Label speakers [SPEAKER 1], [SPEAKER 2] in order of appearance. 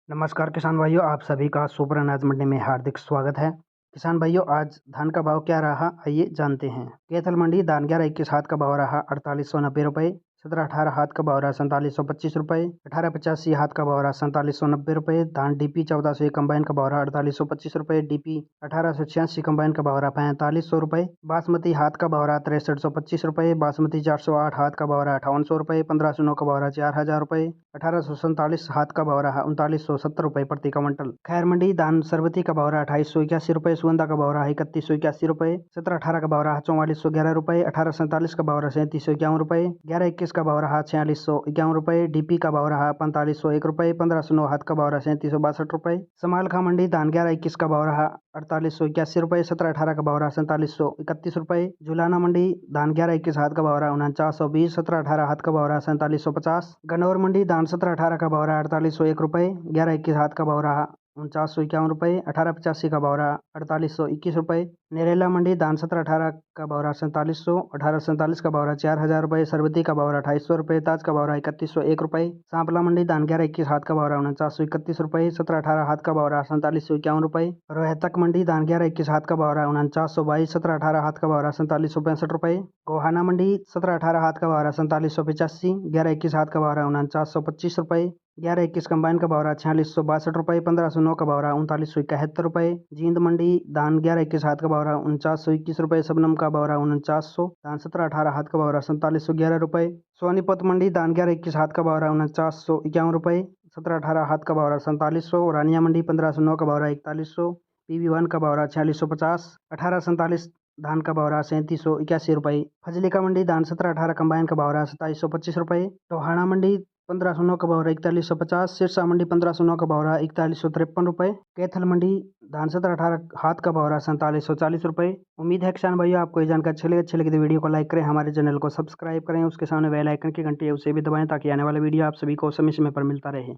[SPEAKER 1] नमस्कार किसान भाइयों, आप सभी का सुपर अनाज मंडी में हार्दिक स्वागत है। किसान भाइयों, आज धान का भाव क्या रहा आइए जानते हैं। कैथल मंडी धान 11-21 हाथ का भाव रहा 4890 रुपये। 17-18 हाथ का भाव रहा 4725 रुपये। 18-85 हाथ का भाव रहा 4790 रुपये। धान डीपी 1400 कंबाइन का भाव रहा 4825 रुपये। डीपी 1886 कंबाइन का भाव रहा 4500 रुपये। बासमती हाथ का भाव रहा 6325 रुपये। बासमती 408 हाथ का भाव रहा 5800 रुपये। 1509 का भाव रहा 4000 रुपये। 1847 हाथ का भाव रहा 3970 रुपये प्रति क्विंटल। खैर मंडी धान सरबती का भाव रहा 2881 रुपये। सुगंधा का भाव रहा 3181 रुपये। 17-18 का भाव रहा 4411 रुपये। 1847 का भाव रहा 3751 रुपये। 11-21 का भाव रहा 4651 रुपये। डीपी का भाव रहा 4501 रुपये। 1509 हाथ का भाव रहा 3762 रुपये। समालखा मंडी धान 11-21 का भाव रहा 4881 रुपये। 17-18 का भाव रहा 4731 रुपये। झुलाना मंडी धान 11-21 हाथ का भाव रहा 4920। 17-18 हाथ का भाव रहा 4750। गन्नौर मंडी धान 17-18 का भाव रहा 4801 रुपये। 11-21 हाथ का भाव रहा 4951 रुपये। 1885 का भाव रहा 4821 रुपये। नरेला मंडी धान 17-18 का भाव रहा 4700। 1847 का भाव रहा 4000 रुपये। सरबती का भाव रहा 2800 रुपये। ताज का भाव रहा 3101 रुपये। सांपला मंडी धान 11-21 हाथ का भाव रहा 4931 रुपये। 17-18 हाथ का भाव रहा 4751 रुपये। रोहतक मंडी धान 11-21 हाथ का भाव रहा 4922। 17-18 हाथ का भाव रहा 4765 रुपये। गोहाना मंडी 17-18 हाथ का भाव रहा 4785। 11-21 हाथ का भाव रहा 4925 रुपये। 11-21 कंबाइन का भाव रहा 4662 रुपये। 1509 का भाव रहा 3971 रुपये। जींद मंडी धान 11-21 हाथ का भाव रहा 4921 रुपये। सबनम का भाव रहा 4900। धान 17-18 हाथ का भाव रहा 4711 रुपये। सोनीपत मंडी धान 11-21 हाथ का भाव रहा 4951 रुपये। 17-18 हाथ का भाव रहा 4700। रानिया मंडी 1509 का भाव रहा 4100। PV1 का भाव रहा 4650। 1847 धान का भाव रहा 3781 रुपये। फजलिका मंडी धान 17-18 कंबाइन का भाव रहा 2725 रुपये। टोहाना मंडी 1509 का भाव रहा 4150। सिरसा मंडी 1509 का भाव रहा 4153 रुपये। कैथल मंडी धान 17-18 हाथ का भाव रहा 4740 रुपये। उम्मीद है किसान भाइयों आपको ये जानकारी अच्छी लगी तो वीडियो को लाइक करें, हमारे चैनल को सब्सक्राइब करें, उसके सामने बेल आइकन की घंटी है उसे भी दबाएं ताकि आने वाला वीडियो आप सभी को समय समय पर मिलता रहे।